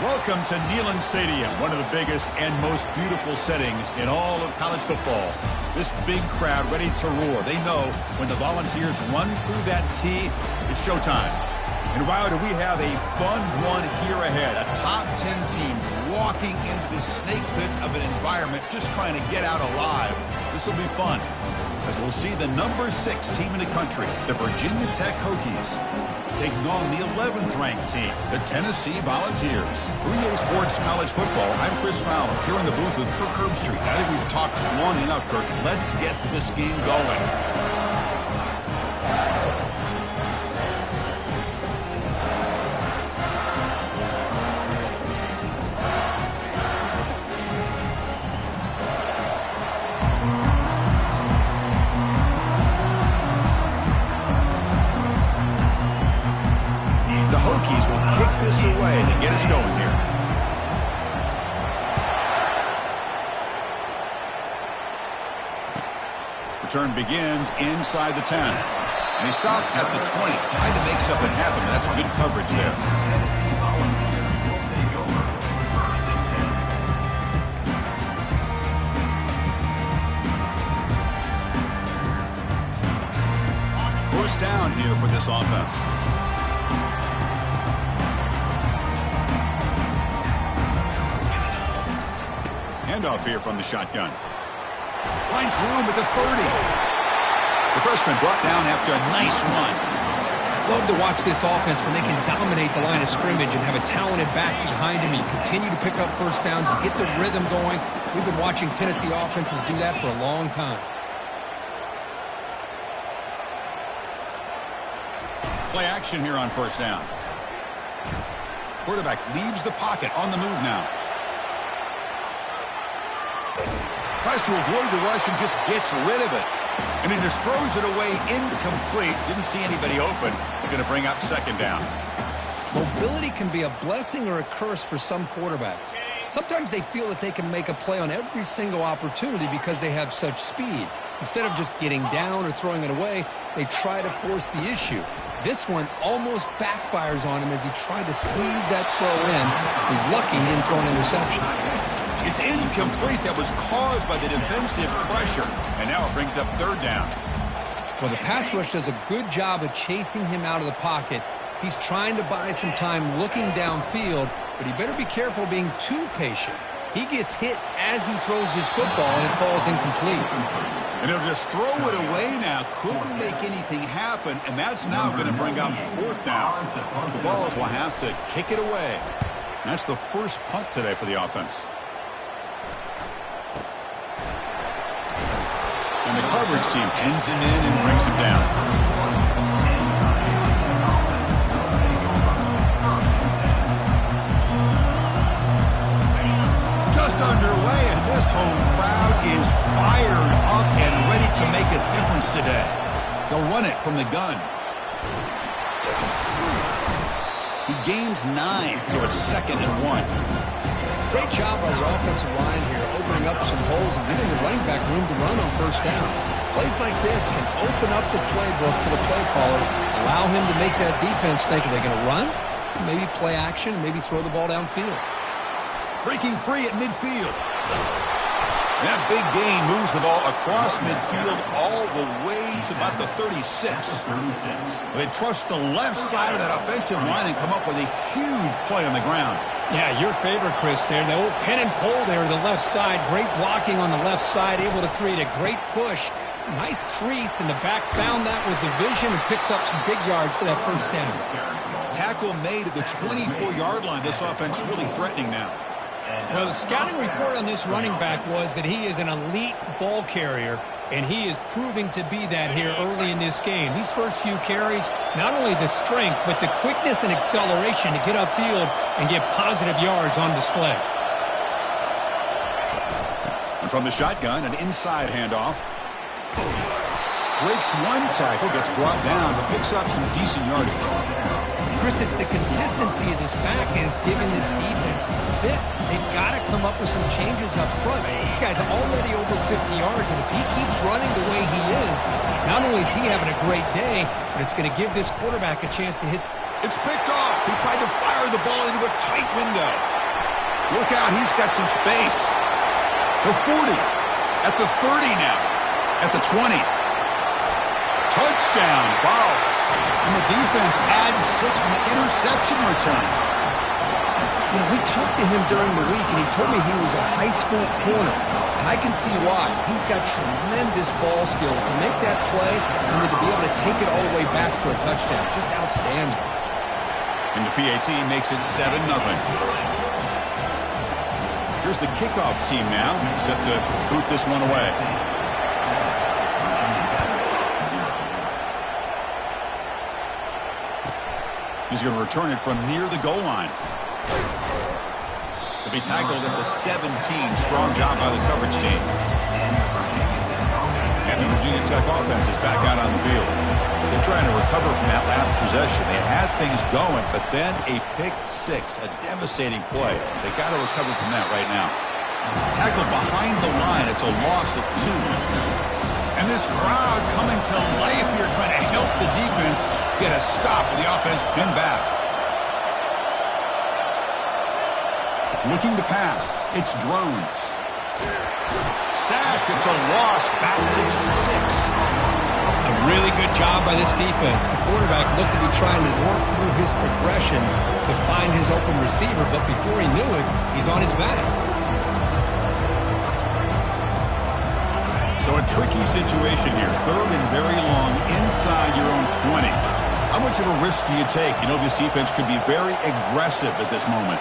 Welcome to Neyland Stadium, one of the biggest and most beautiful settings in all of college football. This big crowd ready to roar. They know when the Volunteers run through that tee, it's showtime. And wow, do we have a fun one here ahead. A top 10 team walking into the snake pit of an environment just trying to get out alive. This will be fun, as we'll see the number 6 team in the country, the Virginia Tech Hokies, taking on the 11th ranked team, the Tennessee Volunteers. 3A Sports College Football, I'm Chris Fowler, here in the booth with Kirk Herbstreit. I think we've talked long enough, Kirk. Let's get this game going. Hokies will kick this away to get us going here. Return begins inside the 10. And he stopped at the 20, trying to make something happen. That's good coverage there. First down here for this offense. Handoff here from the shotgun. Finds room at the 30. The freshman brought down after a nice run. I love to watch this offense when they can dominate the line of scrimmage and have a talented back behind him. You continue to pick up first downs and get the rhythm going. We've been watching Tennessee offenses do that for a long time. Play action here on first down. Quarterback leaves the pocket on the move now. Tries to avoid the rush and just gets rid of it. And he just throws it away incomplete. Didn't see anybody open. They're going to bring up second down. Mobility can be a blessing or a curse for some quarterbacks. Sometimes they feel that they can make a play on every single opportunity because they have such speed. Instead of just getting down or throwing it away, they try to force the issue. This one almost backfires on him as he tried to squeeze that throw in. He's lucky he didn't throw an interception. It's incomplete. That was caused by the defensive pressure. And now it brings up third down. Well, the pass rush does a good job of chasing him out of the pocket. He's trying to buy some time looking downfield, but he better be careful being too patient. He gets hit as he throws his football, and it falls incomplete. And he'll just throw it away now. Couldn't make anything happen, and that's now going to bring up fourth down. The Vols will have to kick it away. That's the first punt today for the offense. And the coverage team pins him in and brings him down. Just underway, and this home crowd is fired up and ready to make a difference today. They'll run it from the gun. He gains 9, so it's 2nd and 1. Great job by the offensive line here, opening up some holes and giving the running back room to run on first down. Plays like this can open up the playbook for the play caller, allow him to make that defense think, are they going to run? Maybe play action, maybe throw the ball downfield. Breaking free at midfield. That big gain moves the ball across midfield all the way to about the 36. They trust the left side of that offensive line and come up with a huge play on the ground. Yeah, your favorite, Chris, there. The old pin and pull there, the left side. Great blocking on the left side, able to create a great push. Nice crease, and the back found that with the vision and picks up some big yards for that first down. Tackle made at the 24-yard line. This offense really threatening now. Well, the scouting report on this running back was that he is an elite ball carrier, and he is proving to be that here early in this game. These first few carries, not only the strength, but the quickness and acceleration to get upfield and get positive yards on display. And from the shotgun, an inside handoff. Breaks one tackle, gets brought down, but picks up some decent yardage. Chris, it's the consistency of this back is giving this defense fits. They've got to come up with some changes up front. This guy's already over 50 yards, and if he keeps running the way he is, not only is he having a great day, but it's going to give this quarterback a chance to hit. It's picked off. He tried to fire the ball into a tight window. Look out, he's got some space. The 40, at the 30 now, at the 20. Touchdown, Vols. And the defense adds 6 from the interception return. You know, we talked to him during the week, and he told me he was a high school corner. And I can see why. He's got tremendous ball skills to make that play and then to be able to take it all the way back for a touchdown. Just outstanding. And the PAT makes it 7-0. Here's the kickoff team now, set to boot this one away. He's going to return it from near the goal line. He'll be tackled at the 17. Strong job by the coverage team. And the Virginia Tech offense is back out on the field. They're trying to recover from that last possession. They had things going, but then a pick six, a devastating play. They got to recover from that right now. Tackled behind the line. It's a loss of 2. And this crowd coming to life here trying to help the defense get a stop with the offense pinned back. Looking to pass. It's Drones. Sacked. It's a loss back to the 6. A really good job by this defense. The quarterback looked to be trying to work through his progressions to find his open receiver, but before he knew it, he's on his back. So a tricky situation here. 3rd and very long inside your own 20. How much of a risk do you take? You know this defense could be very aggressive at this moment.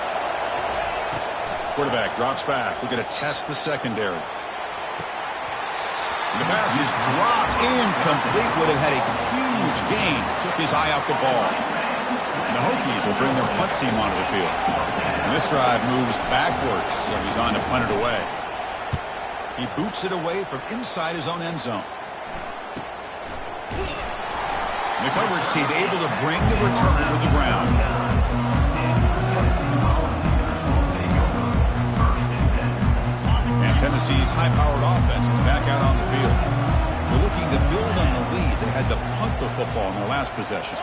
Quarterback drops back. We're going to test the secondary. The pass is dropped incomplete. Would have had a huge gain. Took his eye off the ball. And the Hokies will bring their punt team onto the field. And this drive moves backwards, so he's on to punt it away. He boots it away from inside his own end zone. And the coverage team able to bring the return to the ground. And Tennessee's high-powered offense is back out on the field. They're looking to build on the lead. They had to punt the football in their last possession.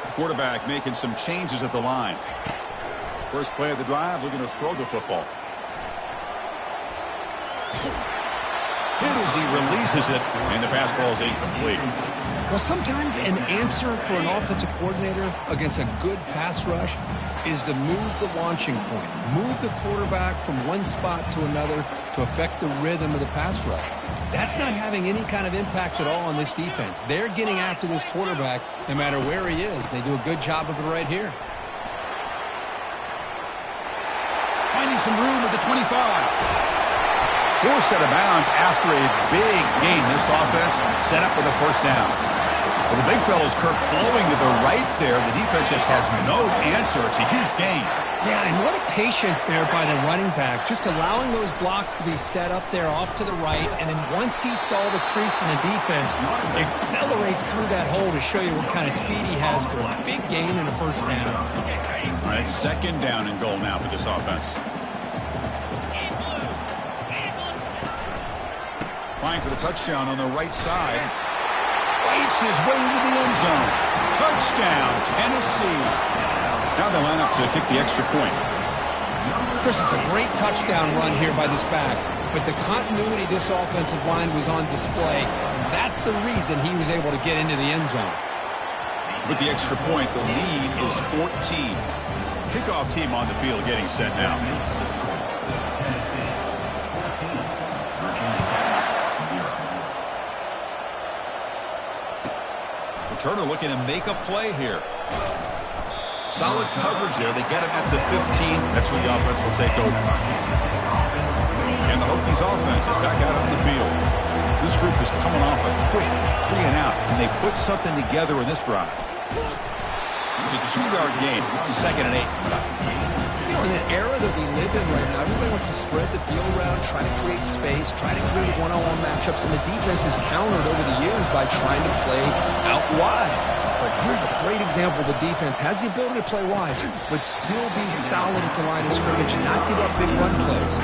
The quarterback making some changes at the line. First play of the drive, looking to throw the football. Hit as he releases it, and the pass ball is incomplete. Well, sometimes an answer for an offensive coordinator against a good pass rush is to move the launching point, move the quarterback from one spot to another to affect the rhythm of the pass rush. That's not having any kind of impact at all on this defense. They're getting after this quarterback no matter where he is. They do a good job of it right here. Finding some room at the 25. Forced out of bounds after a big gain. This offense set up with a first down. Well, the big fellow's Kirk flowing to the right there. The defense just has no answer. It's a huge gain. Yeah, and what a patience there by the running back. Just allowing those blocks to be set up there off to the right. And then once he saw the crease in the defense, accelerates through that hole to show you what kind of speed he has for a big gain and a first down. All right, 2nd down and goal now for this offense. Flying for the touchdown on the right side. Fights his way into the end zone. Touchdown, Tennessee. Now they line up to kick the extra point. Chris, it's a great touchdown run here by this back, but the continuity of this offensive line was on display. That's the reason he was able to get into the end zone. With the extra point, the lead is 14. Kickoff team on the field getting set now. Returner looking to make a play here. Solid coverage there. They get him at the 15. That's when the offense will take over. And the Hokies offense is back out on the field. This group is coming off a quick 3 and out. Can they put something together in this drive? It's a 2-yard gain. 2nd and 8. You know, in the era that we live in right now, everybody wants to spread the field around, try to create space, try to create one-on-one matchups, and the defense has countered over the years by trying to play out wide. But here's a great example. The defense has the ability to play wide, but still be solid at the line of scrimmage and not give up big run plays.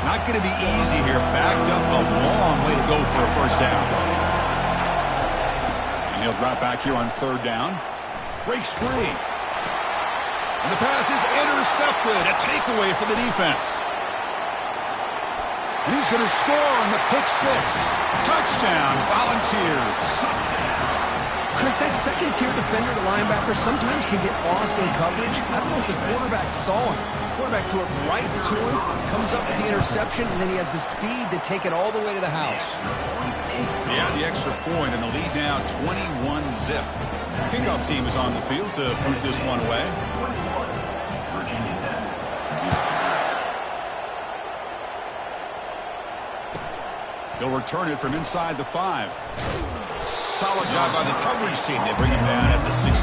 Not going to be easy here. Backed up a long way to go for a first down. And he'll drop back here on third down. Breaks free. And the pass is intercepted. A takeaway for the defense. And he's going to score on the pick six. Touchdown, Volunteers. Chris, that second-tier defender, the linebacker, sometimes can get lost in coverage. I don't know if the quarterback saw him. The quarterback threw it right to him, comes up with the interception, and then he has the speed to take it all the way to the house. Yeah, the extra point, and the lead now 21-zip. Kickoff team is on the field to put this one away. He'll return it from inside the 5. Solid job by the coverage team. They bring him down at the 16.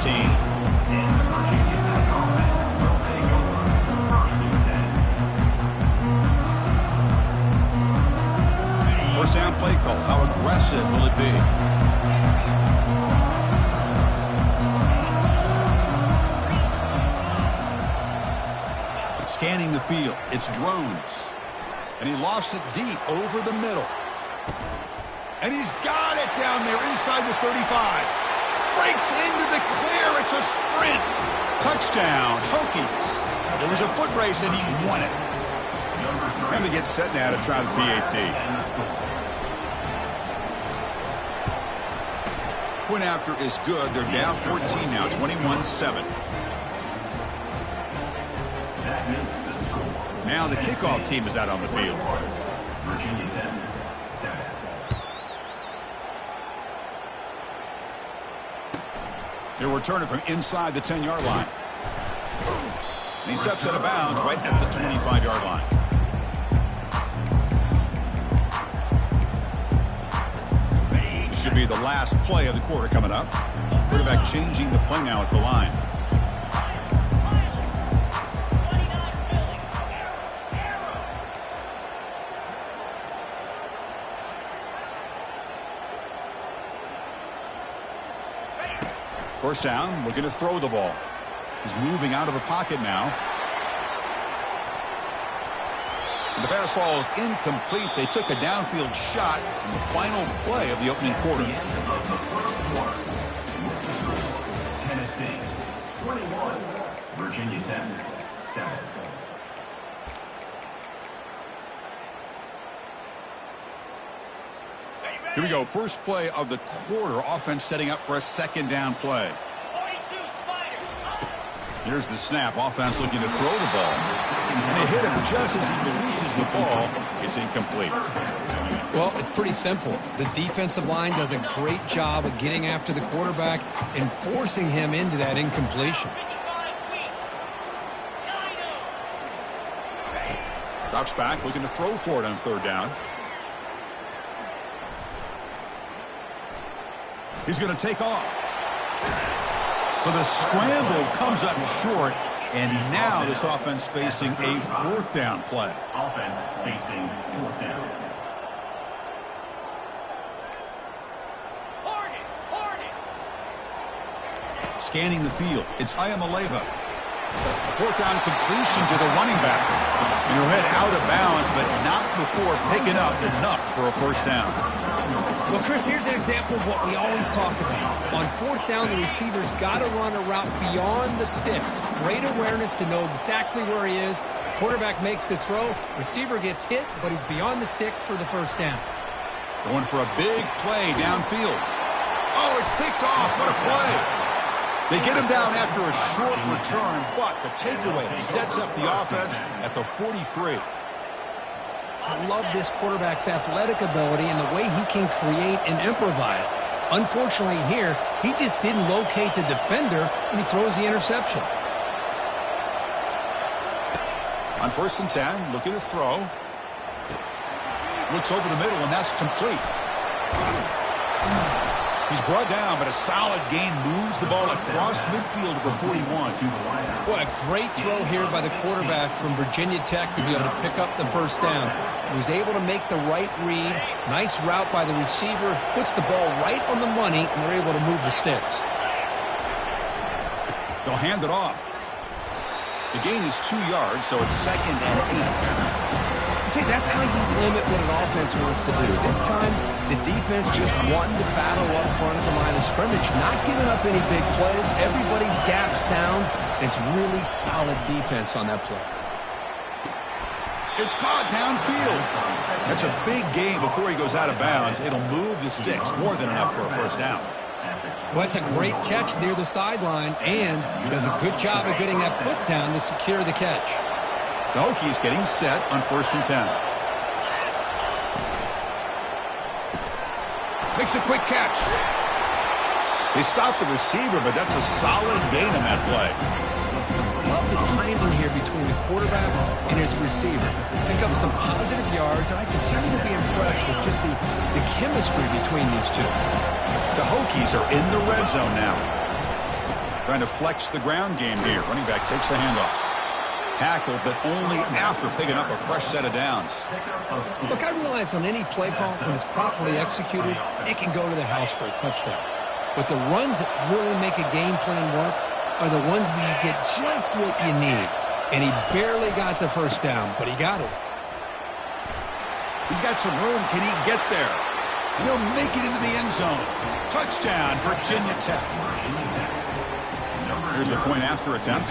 First down play call. How aggressive will it be? Scanning the field. It's drones. And he lofts it deep over the middle. And he's got it down there inside the 35. Breaks into the clear. It's a sprint. Touchdown, Hokies. It was a foot race, and he won it. And they get set now to try the PAT. Point after is good. They're down 14 now, 21-7. Now the kickoff team is out on the field. He'll return it from inside the 10-yard line. And he steps out of bounds right at the 25-yard line. This should be the last play of the quarter coming up. Quarterback changing the play now at the line. First down, looking to throw the ball. He's moving out of the pocket now. And the pass ball is incomplete. They took a downfield shot in the final play of the opening quarter. Tennessee, 21. Virginia Tech, 7. Here we go. First play of the quarter. Offense setting up for a second down play. Here's the snap. Offense looking to throw the ball. And they hit him just as he releases the ball. It's incomplete. Well, it's pretty simple. The defensive line does a great job of getting after the quarterback and forcing him into that incompletion. Drops back, looking to throw for it on third down. He's going to take off. So the scramble comes up short, and now this offense facing a fourth down play. Offense facing fourth down. Scanning the field. It's Ayamaleva. Fourth down completion to the running back. And he'll head out of bounds, but not before picking up enough for a first down. Well, Chris, here's an example of what we always talk about. On fourth down, the receiver's got to run a route beyond the sticks. Great awareness to know exactly where he is. Quarterback makes the throw. Receiver gets hit, but he's beyond the sticks for the first down. Going for a big play downfield. Oh, it's picked off. What a play. They get him down after a short return, but the takeaway sets up the offense at the 43. I love this quarterback's athletic ability and the way he can create and improvise. Unfortunately here, he just didn't locate the defender, and he throws the interception. On 1st and 10, looking to throw. Looks over the middle, and that's complete. He's brought down, but a solid gain moves the ball across midfield to the 41. Boy, a great throw here by the quarterback from Virginia Tech to be able to pick up the first down. He was able to make the right read. Nice route by the receiver. Puts the ball right on the money, and they're able to move the sticks. They'll hand it off. The gain is 2 yards, so it's 2nd and 8. See, that's how you limit what an offense wants to do. This time, the defense just won the battle up front at the line of scrimmage, not giving up any big plays. Everybody's gap sound. It's really solid defense on that play. It's caught downfield. That's a big gain before he goes out of bounds. It'll move the sticks, more than enough for a first down. Well, it's a great catch near the sideline, and he does a good job of getting that foot down to secure the catch. The Hokies getting set on 1st and 10. Makes a quick catch. They stop the receiver, but that's a solid gain in that play. Love the timing here between the quarterback and his receiver. Pick up some positive yards, and I continue to be impressed with just the chemistry between these two. The Hokies are in the red zone now. Trying to flex the ground game here. Running back takes the handoff. Tackled, but only after picking up a fresh set of downs. Look, I realize on any play call, when it's properly executed, it can go to the house for a touchdown. But the runs that really make a game plan work are the ones where you get just what you need. And he barely got the first down, but he got it. He's got some room. Can he get there? And he'll make it into the end zone. Touchdown, Virginia Tech. Here's the point after attempt.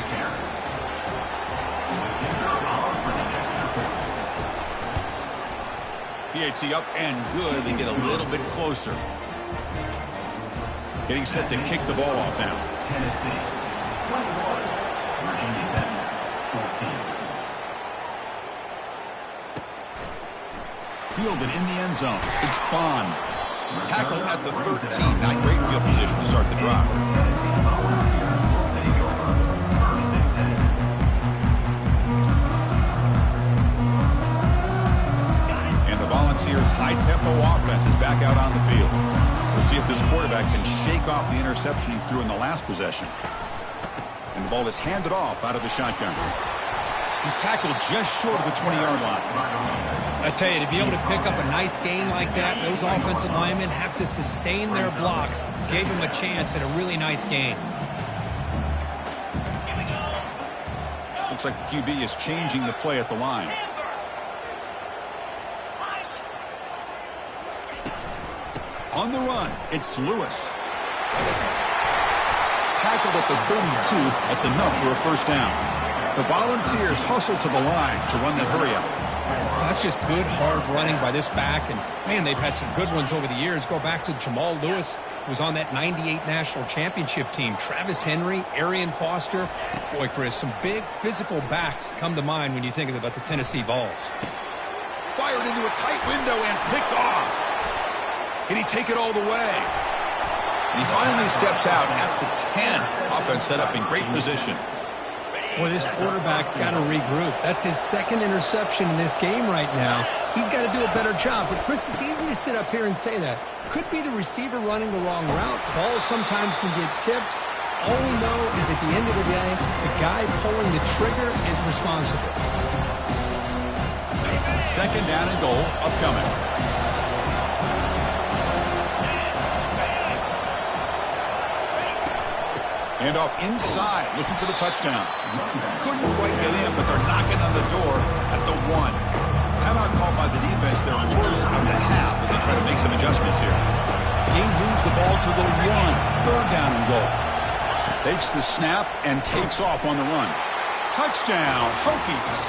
PAT up and good. They get a little bit closer. Getting set to kick the ball off now. Tennessee, 21. Virginia Tech, 14. Fielded in the end zone. It's Bond. Tackled at the 13. Not great field position to start the drive. And the Volunteers' high-tempo offense is back out on the field. We'll see if this quarterback can shake off the interception he threw in the last possession. And the ball is handed off out of the shotgun. He's tackled just short of the 20-yard line. I tell you, to be able to pick up a nice gain like that, those offensive linemen have to sustain their blocks. Gave him a chance at a really nice gain. Looks like the QB is changing the play at the line. On the run, it's Lewis. Tackled at the 32. That's enough for a first down. The Volunteers hustle to the line to run the hurry up. That's just good, hard running by this back. And, man, they've had some good ones over the years. Go back to Jamal Lewis, who was on that 98 national championship team. Travis Henry, Arian Foster. Boy, Chris, some big physical backs come to mind when you think about the Tennessee Vols. Fired into a tight window and picked off. Can he take it all the way? And he finally steps out at the 10. Offense set up in great position. Boy, this quarterback's got to regroup. That's his second interception in this game right now. He's got to do a better job. But, Chris, it's easy to sit up here and say that. Could be the receiver running the wrong route. Balls sometimes can get tipped. All we know is at the end of the day, the guy pulling the trigger is responsible. Second down and goal upcoming. And off inside, looking for the touchdown. Couldn't quite get in, but they're knocking on the door at the 1. Timeout called by the defense there first of the half as they try to make some adjustments here. He moves the ball to the 1. Third down and goal. Takes the snap and takes off on the run. Touchdown, Hokies.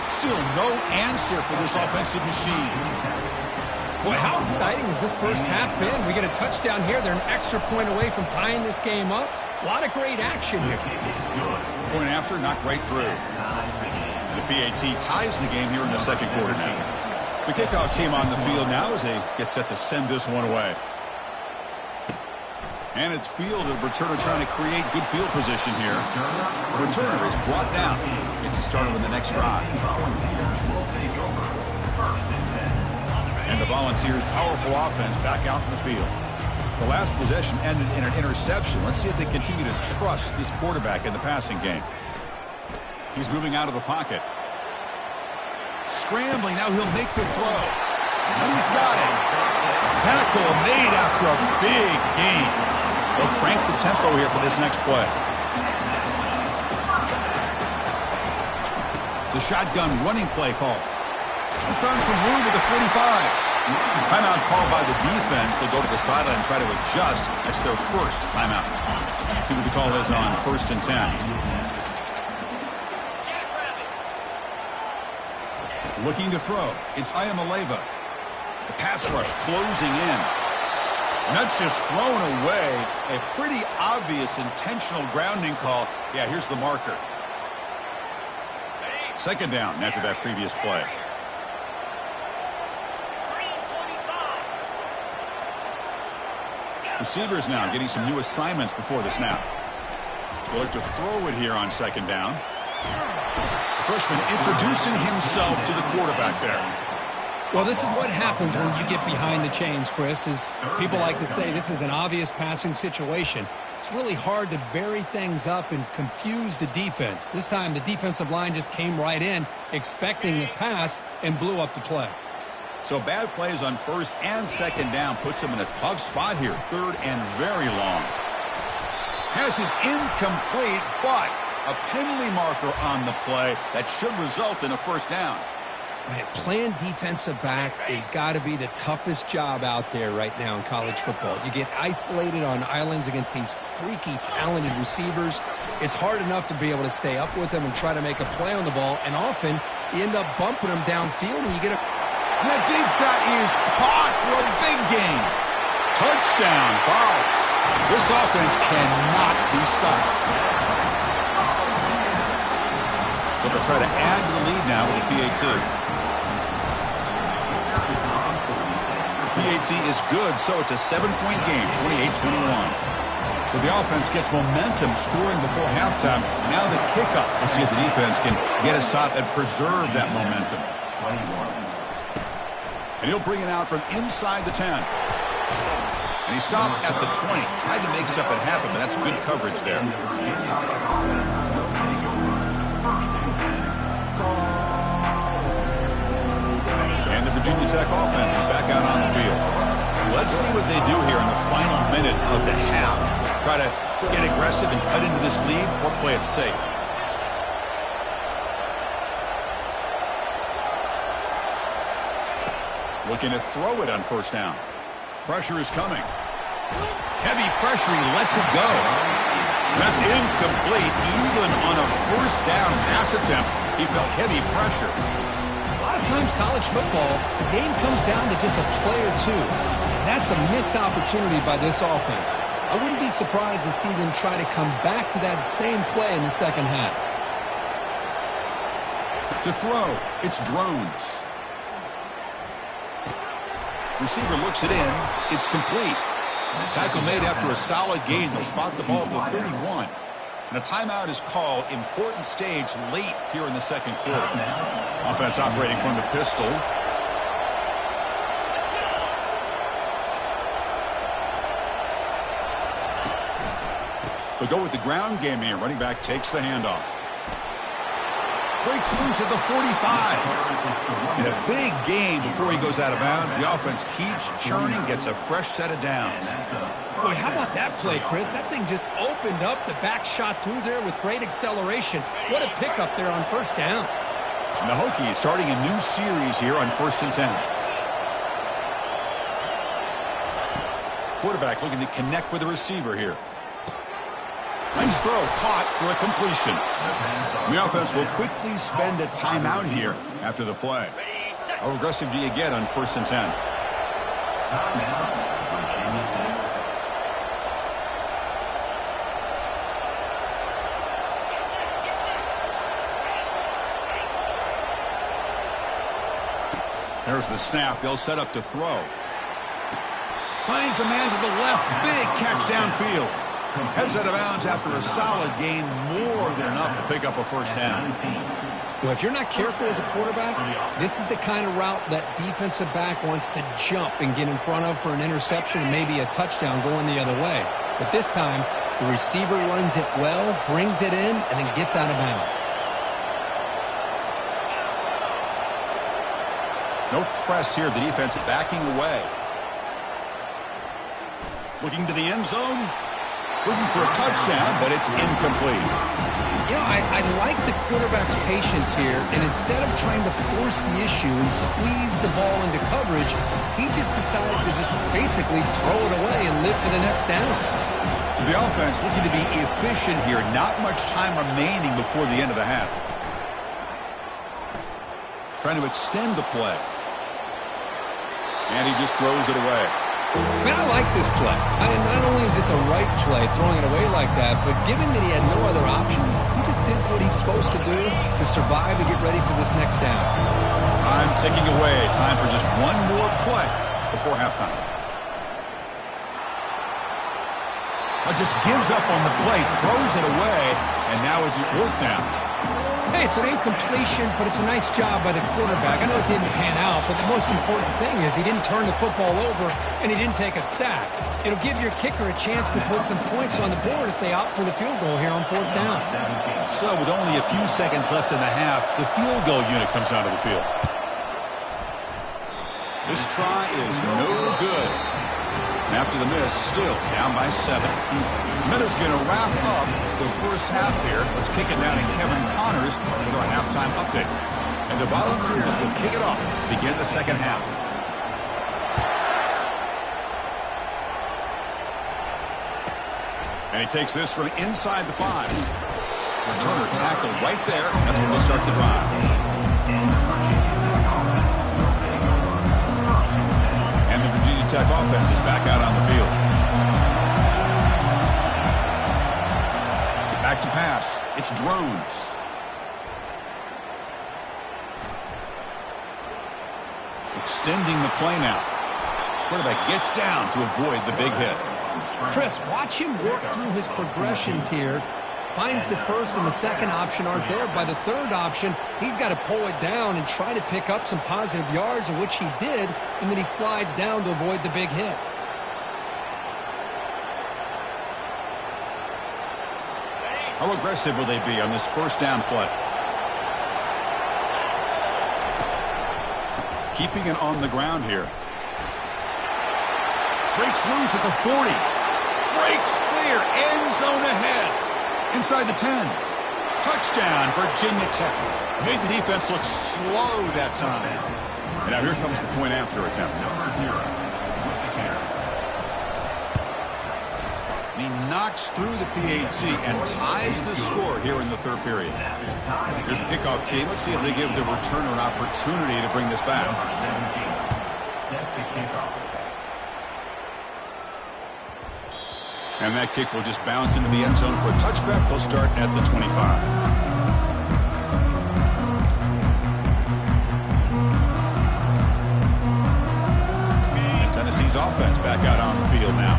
Still no answer for this offensive machine. Boy, how exciting has this first half been? We get a touchdown here. They're an extra point away from tying this game up. A lot of great action here. Point after, knocked right through. The PAT ties the game here in the second quarter now. The kickoff team on the field now as they get set to send this one away. And it's fielded. Returner trying to create good field position here. The returner is brought down. Gets it started with the next drive. And the Volunteers' powerful offense back out in the field. The last possession ended in an interception. Let's see if they continue to trust this quarterback in the passing game. He's moving out of the pocket. Scrambling, now he'll make the throw. And he's got it. Tackle made after a big gain. They'll crank the tempo here for this next play. The shotgun running play call. He's found some room at the 45. Timeout called by the defense. They'll go to the sideline and try to adjust. That's their first timeout. See what the call is on 1st and 10. Looking to throw. It's Ayamaleva. The pass rush closing in. And that's just thrown away. A pretty obvious intentional grounding call. Yeah, here's the marker. 2nd down after that previous play. Receivers now getting some new assignments before the snap. They'll look to throw it here on 2nd down. The freshman introducing himself to the quarterback there. Well, this is what happens when you get behind the chains, Chris. Is people like to say this is an obvious passing situation. It's really hard to vary things up and confuse the defense. This time the defensive line just came right in expecting the pass and blew up the play. So bad plays on 1st and 2nd down puts him in a tough spot here. 3rd and very long. Pass is incomplete, but a penalty marker on the play that should result in a 1st down. Man, playing defensive back has got to be the toughest job out there right now in college football. You get isolated on islands against these freaky, talented receivers. It's hard enough to be able to stay up with them and try to make a play on the ball, and often you end up bumping them downfield and you get a... That deep shot is caught for a big gain. Touchdown, Vols. This offense cannot be stopped. But they'll try to add to the lead now with a PAT. PAT is good, so it's a 7-point game, 28-21. So the offense gets momentum scoring before halftime. Now the kickoff. We'll see if the defense can get us top and preserve that momentum. 21. And he'll bring it out from inside the 10. And he stopped at the 20. Tried to make something happen, but that's good coverage there. And the Virginia Tech offense is back out on the field. Let's see what they do here in the final minute of the half. Try to get aggressive and cut into this lead or play it safe. Looking to throw it on 1st down. Pressure is coming. Heavy pressure, he lets it go. That's incomplete. Even on a 1st down pass attempt, he felt heavy pressure. A lot of times college football, the game comes down to just a play or two. And that's a missed opportunity by this offense. I wouldn't be surprised to see them try to come back to that same play in the 2nd half. To throw, it's Drones. Receiver looks it in. It's complete. Tackle made after a solid gain. They'll spot the ball for 31. And a timeout is called. Important stage late here in the 2nd quarter. Offense operating from the pistol. They'll go with the ground game here. Running back takes the handoff. Breaks loose at the 45. And a big gain before he goes out of bounds. The offense keeps churning, gets a fresh set of downs. Boy, how about that play, Chris? That thing just opened up. The back shot through there with great acceleration. What a pickup there on 1st down. And the Hokies starting a new series here on 1st and 10. Quarterback looking to connect with the receiver here. Nice throw, caught for a completion. The offense will quickly spend a timeout here after the play. How aggressive do you get on 1st and 10? There's the snap. They'll set up to throw. Finds a man to the left. Big catch downfield. Heads out of bounds after a solid gain, more than enough to pick up a first down. Well, if you're not careful as a quarterback, this is the kind of route that defensive back wants to jump and get in front of for an interception and maybe a touchdown going the other way. But this time, the receiver runs it well, brings it in, and then gets out of bounds. No press here. The defense backing away. Looking to the end zone. Looking for a touchdown, but it's incomplete. You know, I like the quarterback's patience here, and instead of trying to force the issue and squeeze the ball into coverage, he just decides to just basically throw it away and live for the next down. So the offense looking to be efficient here. Not much time remaining before the end of the half. Trying to extend the play. And he just throws it away. Man, I like this play. Not only is it the right play, throwing it away like that, but given that he had no other option, he just did what he's supposed to do to survive and get ready for this next down. Time ticking away. Time for just one more play before halftime. Just gives up on the play, throws it away, and now it's fourth down. Hey, it's an incompletion, but it's a nice job by the quarterback. I know it didn't pan out, but the most important thing is he didn't turn the football over and he didn't take a sack. It'll give your kicker a chance to put some points on the board if they opt for the field goal here on fourth down. So with only a few seconds left in the half, the field goal unit comes out of the field. This try is no good. And after the miss, still down by 7. Minutes going to wrap up the first half here. Let's kick it down to Kevin Connors for our halftime update. And the Volunteers will kick it off to begin the second half. And he takes this from inside the 5. Returner tackled right there. That's where we'll start the drive. And the Virginia Tech offense is back out on the field. Back to pass. It's Drones. Extending the play now. Quarterback gets down to avoid the big hit. Chris, watch him work through his progressions here. Finds the first and the second option aren't there. By the third option, he's got to pull it down and try to pick up some positive yards, of which he did, and then he slides down to avoid the big hit. How aggressive will they be on this first down play? Keeping it on the ground here. Breaks loose at the 40. Breaks clear. End zone ahead. Inside the 10. Touchdown, Virginia Tech. Made the defense look slow that time. And now here comes the point after attempt. He knocks through the PAT and ties the score here in the third period. Here's the kickoff team. Let's see if they give the returner an opportunity to bring this back. And that kick will just bounce into the end zone for a touchback. They'll start at the 25. And Tennessee's offense back out on the field now.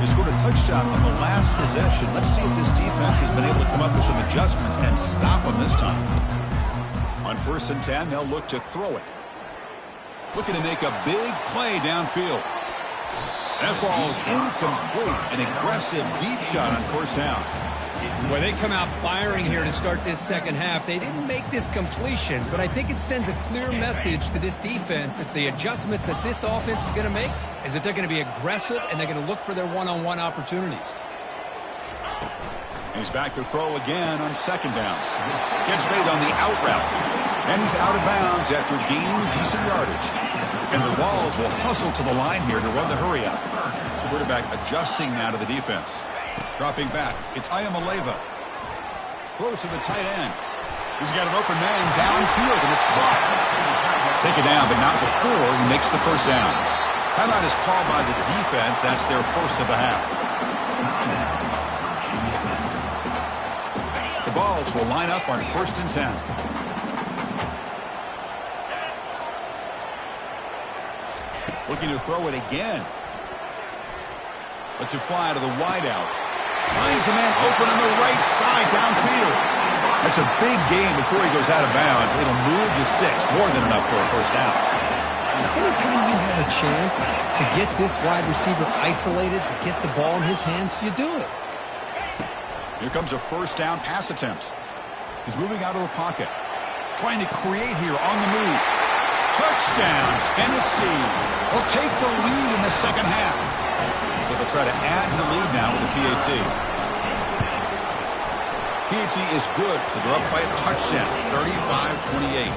They scored a touchdown on the last possession. Let's see if this defense has been able to come up with some adjustments and stop them this time. On 1st and 10, they'll look to throw it. Looking to make a big play downfield. That ball is incomplete. An aggressive deep shot on 1st down. Well, they come out firing here to start this second half. They didn't make this completion, but I think it sends a clear message to this defense that the adjustments that this offense is going to make is that they're going to be aggressive and they're going to look for their one-on-one opportunities. He's back to throw again on 2nd down. Gets made on the out route. And he's out of bounds after gaining decent yardage. And the Vols will hustle to the line here to run the hurry up. Quarterback adjusting now to the defense. Dropping back, it's Ayamaleva. Throws to the tight end. He's got an open man downfield, and it's caught. Take it down, but not before he makes the first down. Timeout is called by the defense. That's their first of the half. The Vols will line up on 1st and 10. Looking to throw it again. Lets it fly to the wideout. Finds a man open on the right side downfield. That's a big gain before he goes out of bounds. It'll move the sticks. More than enough for a first down. Anytime you have a chance to get this wide receiver isolated, to get the ball in his hands, you do it. Here comes a first down pass attempt. He's moving out of the pocket. Trying to create here on the move. Touchdown, Tennessee. They'll take the lead in the second half. But they'll try to add to the lead now with the PAT. PAT is good, so they're up by a touchdown, 35-28.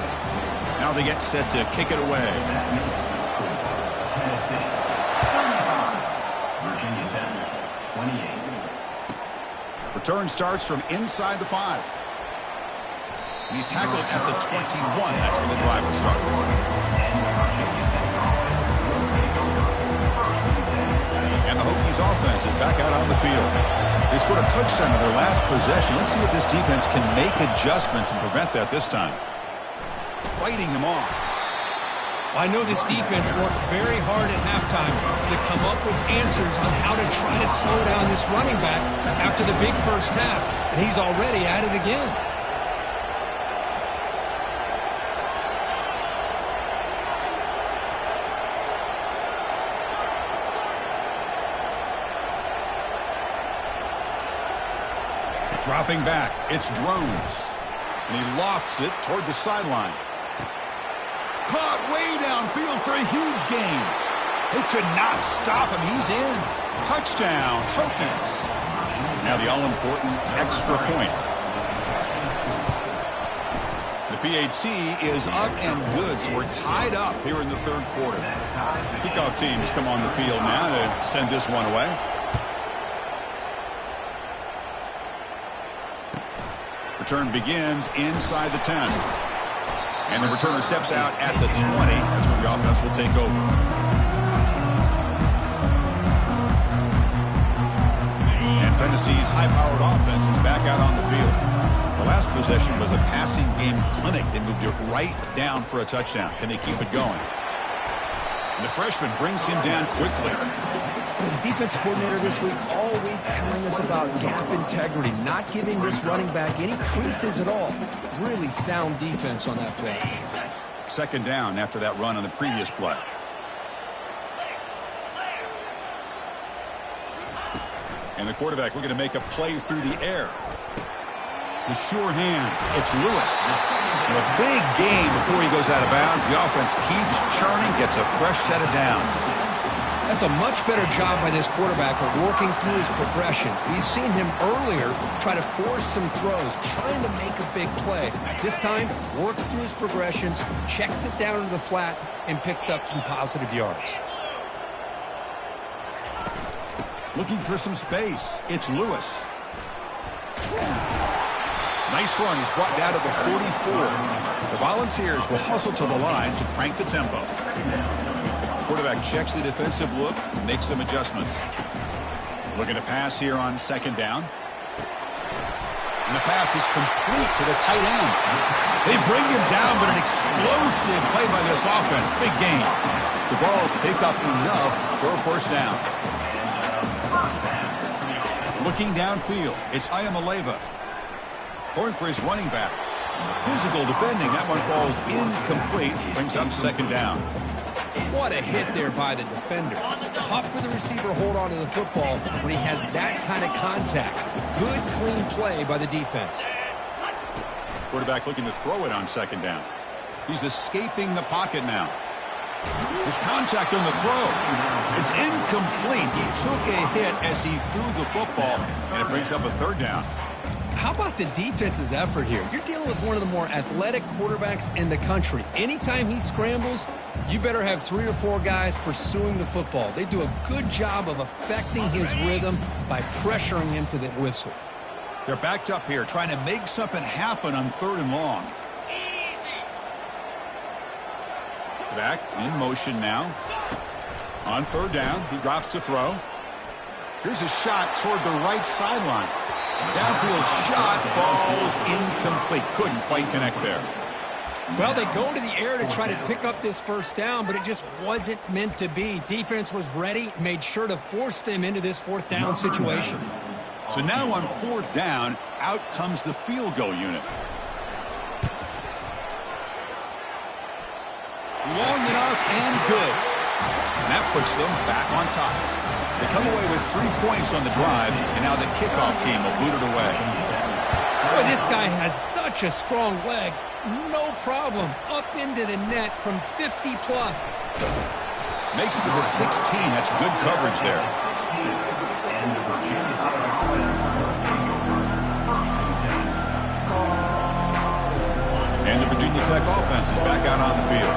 Now they get set to kick it away. Tennessee. Virginia Tech, 28. Return starts from inside the 5. And he's tackled at the 21. That's where the drive will start. And the Hokies offense is back out on the field. They scored a touchdown in their last possession. Let's see if this defense can make adjustments and prevent that this time. Fighting him off. I know this defense worked very hard at halftime to come up with answers on how to try to slow down this running back after the big first half, and he's already at it again. Dropping back, it's Drones. And he lofts it toward the sideline. Caught way downfield for a huge gain. They could not stop him. He's in. Touchdown, Hokies. Now the all-important extra point. The PAT is up and good, so we're tied up here in the third quarter. Kickoff teams come on the field now to send this one away. Return begins inside the 10. And the returner steps out at the 20. That's where the offense will take over. And Tennessee's high-powered offense is back out on the field. The last possession was a passing game clinic. They moved it right down for a touchdown. Can they keep it going? And the freshman brings him down quickly. The defense coordinator this week all week telling us about gap integrity, not giving this running back any creases at all. Really sound defense on that play. Second down after that run on the previous play. And the quarterback looking to make a play through the air. The sure hands. It's Lewis. And a big gain before he goes out of bounds. The offense keeps churning, gets a fresh set of downs. That's a much better job by this quarterback of working through his progressions. We've seen him earlier try to force some throws, trying to make a big play. This time, works through his progressions, checks it down to the flat, and picks up some positive yards. Looking for some space. It's Lewis. Nice run. He's brought down to the 44. The Volunteers will hustle to the line to crank the tempo. Quarterback checks the defensive look, makes some adjustments. Looking to pass here on second down. And the pass is complete to the tight end. They bring him down, but an explosive play by this offense. Big gain. The Vols pick up enough for a first down. Looking downfield, it's Ayamaleva. Going for his running back. Physical defending. That one falls incomplete. Brings up second down. What a hit there by the defender. Tough for the receiver to hold on to the football when he has that kind of contact. Good, clean play by the defense. Quarterback looking to throw it on second down. He's escaping the pocket now. There's contact on the throw. It's incomplete. He took a hit as he threw the football, and it brings up a third down. How about the defense's effort here? You're dealing with one of the more athletic quarterbacks in the country. Anytime he scrambles, you better have 3 or 4 guys pursuing the football. They do a good job of affecting his rhythm by pressuring him to the whistle. They're backed up here, trying to make something happen on third and long. Back in motion now. On third down, he drops to throw. Here's a shot toward the right sideline. Downfield shot falls incomplete. Couldn't quite connect there. Well, they go to the air to try to pick up this first down, but it just wasn't meant to be. Defense was ready, made sure to force them into this fourth down situation. So now on 4th down, out comes the field goal unit. Long enough and good. And that puts them back on top. They come away with 3 points on the drive, and now the kickoff team will boot it away. Boy, this guy has such a strong leg. No problem. Up into the net from 50 plus. Makes it to the 16. That's good coverage there. And the Virginia Tech offense is back out on the field.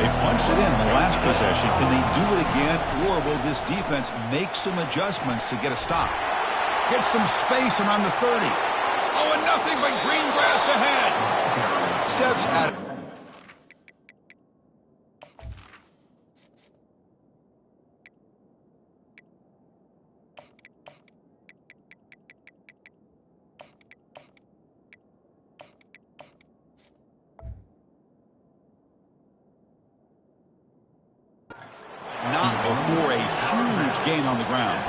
They punched it in the last possession. Can they do it again, or will this defense make some adjustments to get a stop? Get some space around the 30. Oh, and nothing but green grass ahead. Steps out. Not before a huge gain on the ground.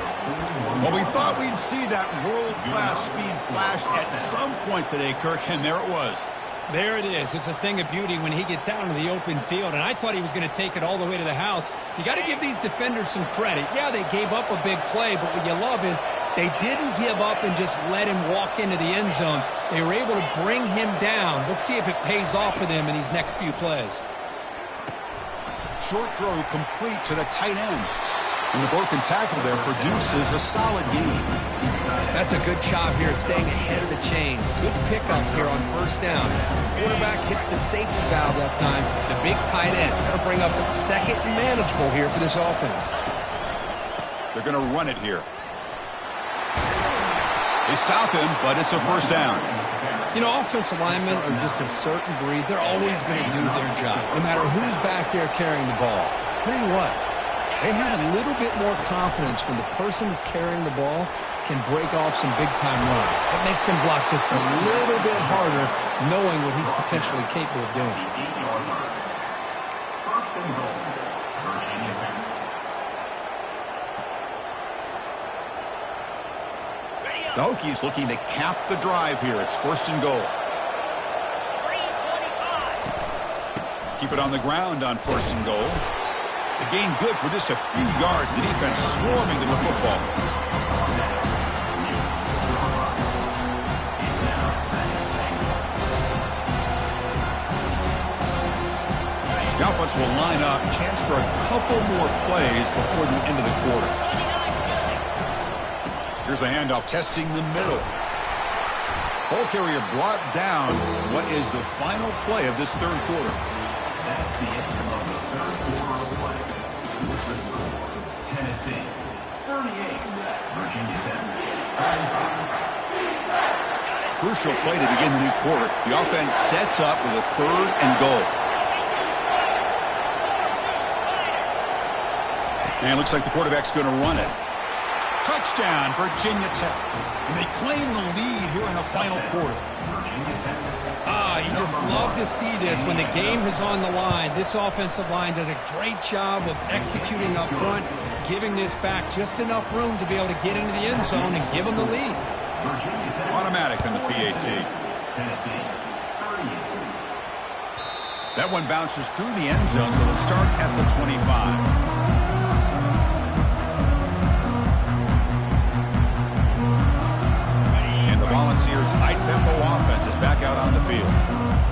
Well, we thought we'd see that world-class speed flash at some point today, Kirk, and there it was. There it is. It's a thing of beauty when he gets out into the open field, and I thought he was going to take it all the way to the house. You got to give these defenders some credit. Yeah, they gave up a big play, but what you love is they didn't give up and just let him walk into the end zone. They were able to bring him down. Let's see if it pays off for them in these next few plays. Short throw complete to the tight end. And the broken tackle there produces a solid gain. That's a good job here, staying ahead of the chains. Good pickup here on 1st down. Quarterback hits the safety valve that time. The big tight end. That'll bring up a second manageable here for this offense. They're going to run it here. They stop him, but it's a 1st down. You know, offensive linemen are just a certain breed. They're always going to do their job, no matter who's back there carrying the ball. I'll tell you what, they have a little bit more confidence when the person that's carrying the ball can break off some big-time runs. It makes him block just a little bit harder, knowing what he's potentially capable of doing. The Hokies looking to cap the drive here. It's 1st and goal. Keep it on the ground on 1st and goal. The gain good for just a few yards. The defense swarming to the football. The offense will line up. Chance for a couple more plays before the end of the quarter. Here's the handoff, testing the middle. Ball carrier brought down. What is the final play of this 3rd quarter? That's the end of the 3rd quarter of play. Tennessee 38, Virginia Tech 35. Crucial play to begin the new quarter. The offense sets up with a 3rd and goal. And it looks like the quarterback's going to run it. Touchdown, Virginia Tech. And they claim the lead here in the final quarter. You just love to see this when the game is on the line. This offensive line does a great job of executing up front, giving this back just enough room to be able to get into the end zone and give them the lead. Automatic on the PAT. That one bounces through the end zone, so they'll start at the 25. Volunteers' high-tempo offense is back out on the field.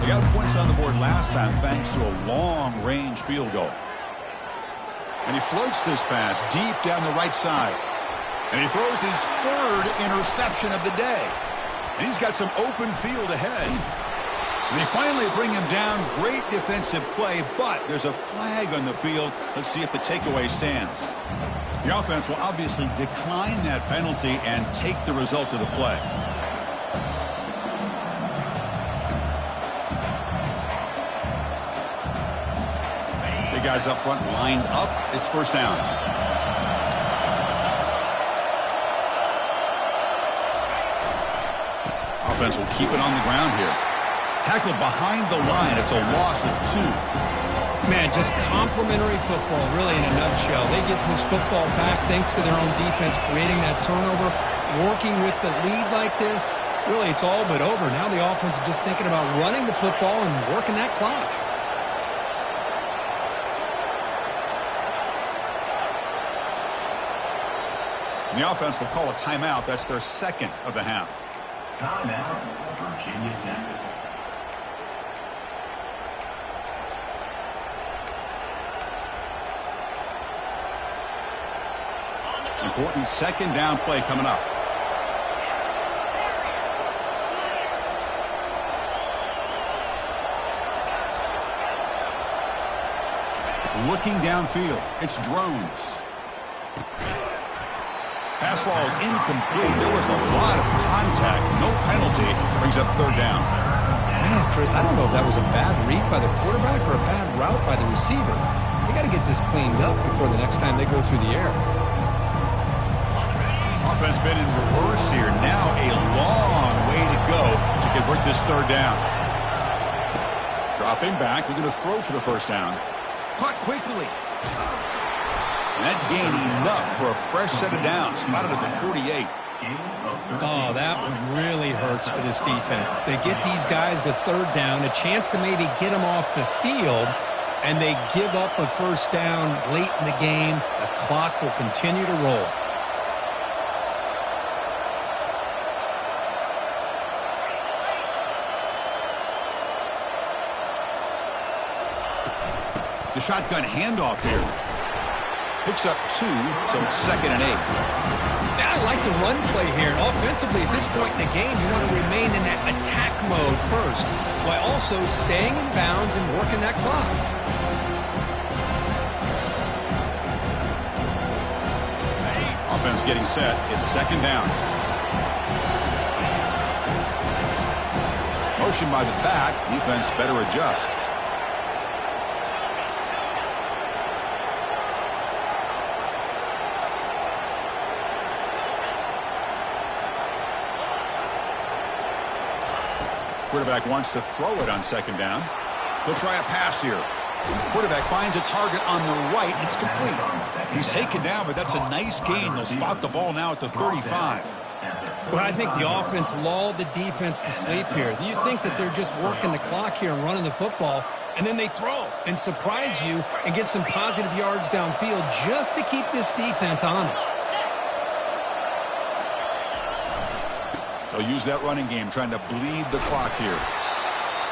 They got points on the board last time thanks to a long-range field goal. And he floats this pass deep down the right side. And he throws his 3rd interception of the day. And he's got some open field ahead. And they finally bring him down. Great defensive play, but there's a flag on the field. Let's see if the takeaway stands. The offense will obviously decline that penalty and take the result of the play. Guys up front lined up. It's 1st down. Offense will keep it on the ground here. Tackled behind the line. It's a loss of 2. Man, just complimentary football, really, in a nutshell. They get this football back thanks to their own defense creating that turnover, working with the lead like this, really it's all but over. Now the offense is just thinking about running the football and working that clock. And the offense will call a timeout. That's their second of the half. Timeout, Virginia Tech. Important second down play coming up. Looking downfield, it's drones. Pass ball is incomplete. There was a lot of contact. No penalty. Brings up third down. Man, Chris, I don't know if that was a bad read by the quarterback or a bad route by the receiver. They got to get this cleaned up before the next time they go through the air. Offense been in reverse here. Now a long way to go to convert this third down. Dropping back. They're going to throw for the first down. Caught quickly. That gain enough for a fresh set of downs. Spotted at the 48. Oh, that one really hurts for this defense. They get these guys to third down, a chance to maybe get them off the field, and they give up a first down late in the game. The clock will continue to roll. The shotgun handoff here. Picks up 2, so it's 2nd and 8. Now, I like the run play here. And offensively, at this point in the game, you want to remain in that attack mode first, while also staying in bounds and working that clock. Offense getting set. It's 2nd down. Motion by the back. Defense better adjust. Quarterback wants to throw it on 2nd down. He'll try a pass here. Quarterback finds a target on the right. It's complete. He's taken down, but that's a nice gain. They'll spot the ball now at the 35. Well, I think the offense lulled the defense to sleep here. You think that they're just working the clock here and running the football, and then they throw and surprise you and get some positive yards downfield just to keep this defense honest. They'll use that running game, trying to bleed the clock here.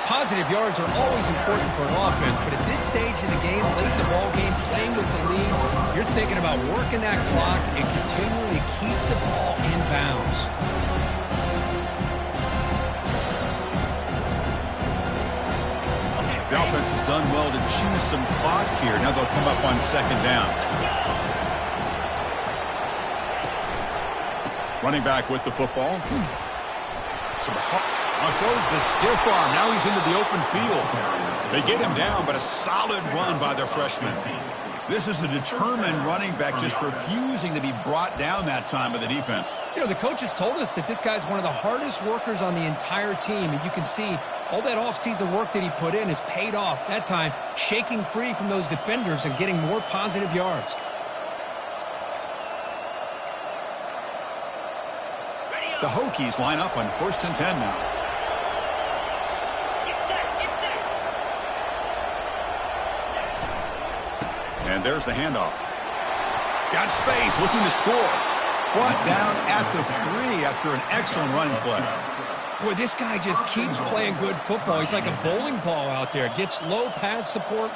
Positive yards are always important for an offense, but at this stage in the game, late in the ball game, playing with the lead, you're thinking about working that clock and continually keep the ball in bounds. The offense has done well to choose some clock here. Now they'll come up on 2nd down. Running back with the football. Throws the stiff arm. Now he's into the open field. They get him down, but a solid run by their freshman. This is a determined running back just refusing to be brought down that time by the defense. You know, the coaches told us that this guy's one of the hardest workers on the entire team, and you can see all that offseason work that he put in has paid off. That time, shaking free from those defenders and getting more positive yards. The Hokies line up on 1st and 10 now. And there's the handoff. Got space, looking to score. Brought down at the 3 after an excellent running play. Boy, this guy just keeps playing good football. He's like a bowling ball out there. Gets low pad support,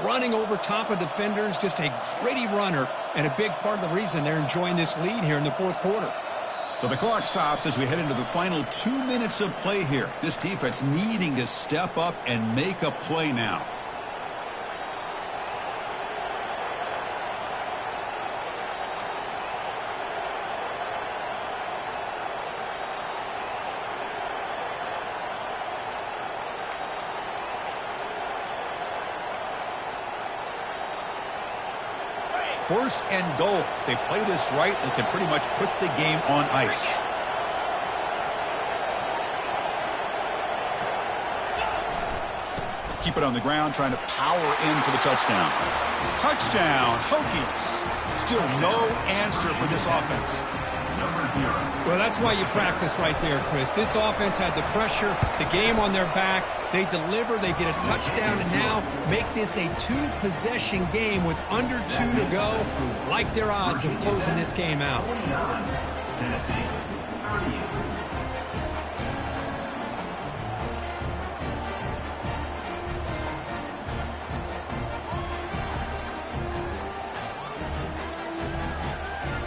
running over top of defenders. Just a gritty runner, and a big part of the reason they're enjoying this lead here in the 4th quarter. So the clock stops as we head into the final 2 minutes of play here. This defense needing to step up and make a play now. First and goal. They play this right, they can pretty much put the game on ice. Keep it on the ground, trying to power in for the touchdown. Touchdown, Hokies. Still no answer for this offense. Well, that's why you practice right there, Chris. This offense had the pressure, the game on their back. They deliver, they get a touchdown, and now make this a two-possession game with under 2 to go. Like their odds of closing this game out.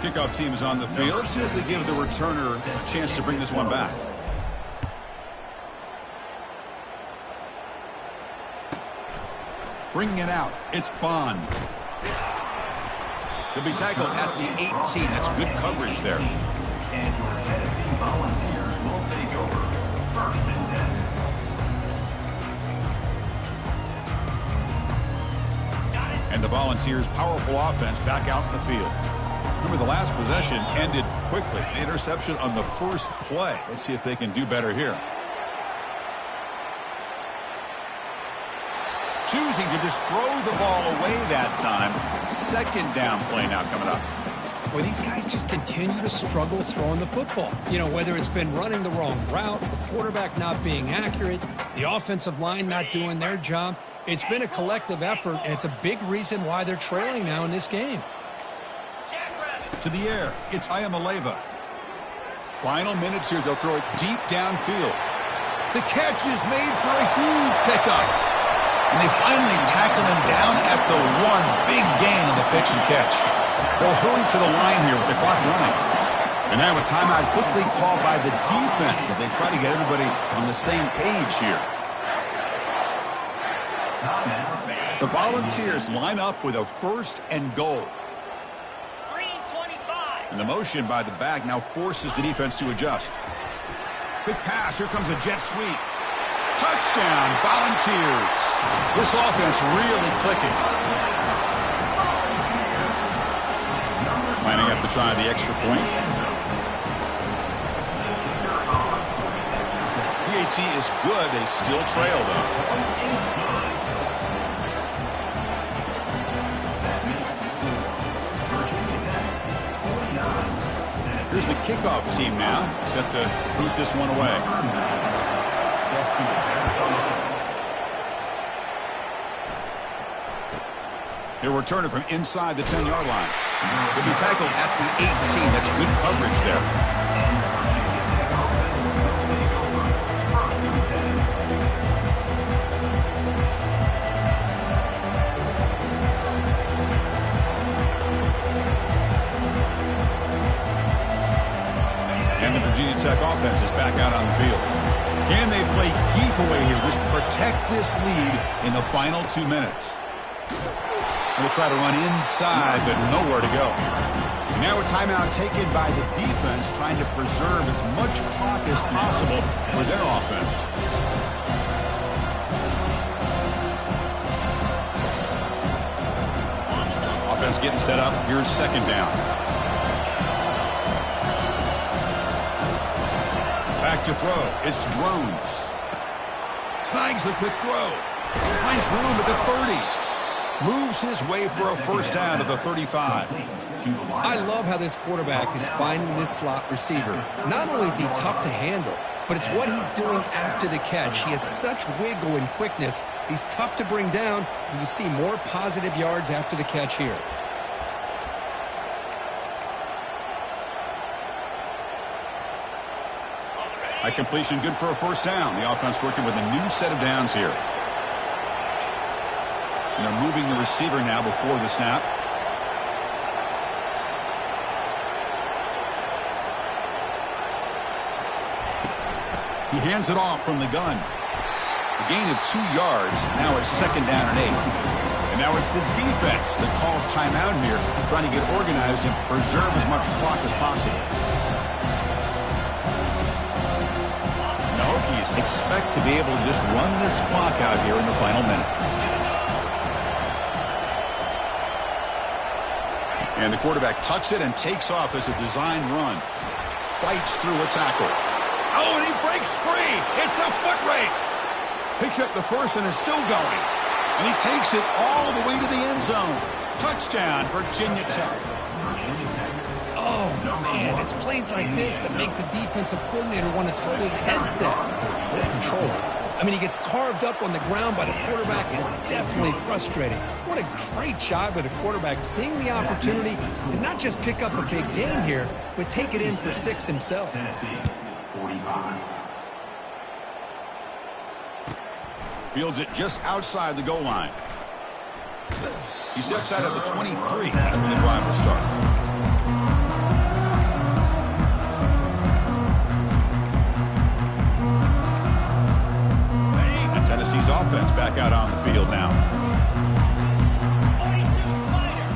Kickoff team is on the field. Let's see if they give the returner a chance to bring this one back. Bringing it out, it's Bond. He'll be tackled at the 18. That's good coverage there. And your Tennessee Volunteers will take over. 1st and 10. And the Volunteers' powerful offense back out in the field. Remember, the last possession ended quickly. The interception on the first play. Let's see if they can do better here. Choosing to just throw the ball away that time. 2nd down play now coming up. Well, these guys just continue to struggle throwing the football. You know, whether it's been running the wrong route, the quarterback not being accurate, the offensive line not doing their job. It's been a collective effort, and it's a big reason why they're trailing now in this game. To the air, it's Ayamaleva. Final minutes here, they'll throw it deep downfield. The catch is made for a huge pickup. And they finally tackle him down at the 1. Big gain on the pitch and catch. They'll hurry to the line here with the clock running. And now a timeout quickly called by the defense as they try to get everybody on the same page here. The Volunteers line up with a 1st and goal. And the motion by the back now forces the defense to adjust. Big pass. Here comes a jet sweep. Touchdown, Volunteers. This offense really clicking. Lining up to try the extra point. PAT is good. They still trail, though. Here's the kickoff team now, set to boot this one away. He'll return it from inside the 10-yard line. He'll be tackled at the 18. That's good coverage there. And the Virginia Tech offense is back out on the field. Can they play keep away here? Just protect this lead in the final 2 minutes. They'll try to run inside, but nowhere to go. Now a timeout taken by the defense, trying to preserve as much clock as possible for their offense. Offense getting set up. Here's 2nd down. Back to throw. It's Drones. Snags the quick throw. Finds room at the 30. Moves his way for a 1st down to the 35. I love how this quarterback is finding this slot receiver. Not only is he tough to handle, but it's what he's doing after the catch. He has such wiggle and quickness. He's tough to bring down, and you see more positive yards after the catch here. High completion, good for a 1st down. The offense working with a new set of downs here. And they're moving the receiver now before the snap. He hands it off from the gun. A gain of 2 yards. Now it's 2nd down and 8. And now it's the defense that calls timeout here, trying to get organized and preserve as much clock as possible. The Hokies expect to be able to just run this clock out here in the final minute. And the quarterback tucks it and takes off as a design run. Fights through a tackle. Oh, and he breaks free. It's a foot race. Picks up the 1st and is still going. And he takes it all the way to the end zone. Touchdown, Virginia Tech. Oh, And it's plays like this that make the defensive coordinator want to throw his headset. Control. I mean, he gets carved up on the ground by the quarterback. Is definitely frustrating. What a great job by the quarterback seeing the opportunity to not just pick up a big gain here, but take it in for 6 himself. Tennessee, 45. Fields it just outside the goal line. He steps out at the 23. That's where the drive will start. Tennessee's offense back out on the field now.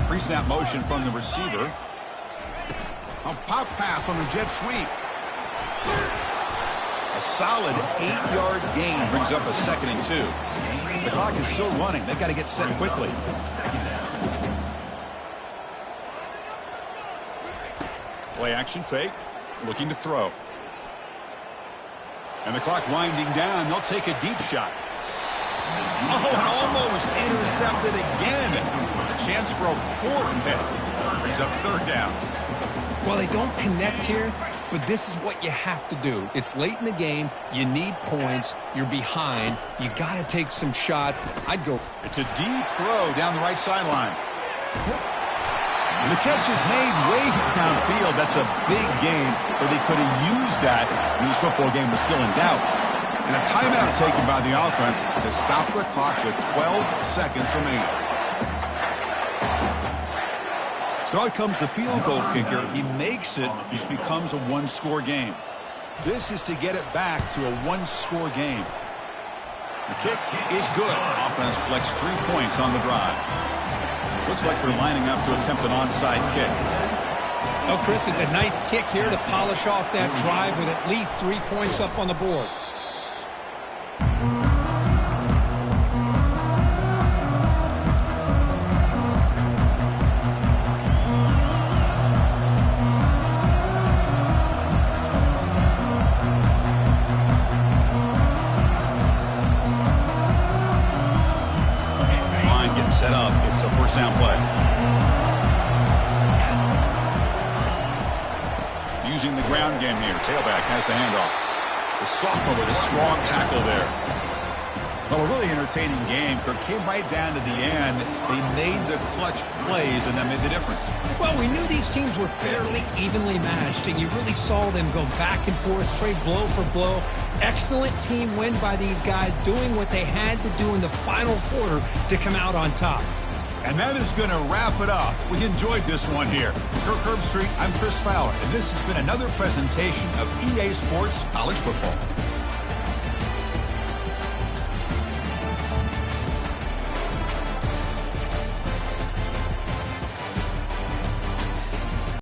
Pre-snap motion from the receiver. A pop pass on the jet sweep. A solid 8-yard gain brings up a 2nd and 2. The clock is still running. They've got to get set quickly. Play action fake. Looking to throw. And the clock winding down. They'll take a deep shot. Oh, and almost intercepted again. A chance for a 4th hit. Brings up 3rd down. Well, they don't connect here, but this is what you have to do. It's late in the game. You need points. You're behind. You got to take some shots. I'd go. It's a deep throw down the right sideline. And the catch is made way downfield. That's a big gain, but they could have used that when this football game was still in doubt. And a timeout taken by the offense to stop the clock with 12 seconds remaining. So out comes the field goal kicker. He makes it. This becomes a 1-score game. This is to get it back to a 1-score game. The kick is good. Offense collects 3 points on the drive. Looks like they're lining up to attempt an onside kick. Oh, Chris, it's a nice kick here to polish off that drive with at least 3 points up on the board. Set up. It's a 1st down play. Using the ground game here. Tailback has the handoff. The sophomore with a strong tackle there. Well, a really entertaining game. Kirk came right down to the end. They made the clutch plays, and that made the difference. Well, we knew these teams were fairly evenly matched, and you really saw them go back and forth, straight blow for blow. Excellent team win by these guys, doing what they had to do in the final quarter to come out on top. And that is going to wrap it up. We enjoyed this one here. Kirk Herbstreit, I'm Chris Fowler, and this has been another presentation of EA Sports College Football.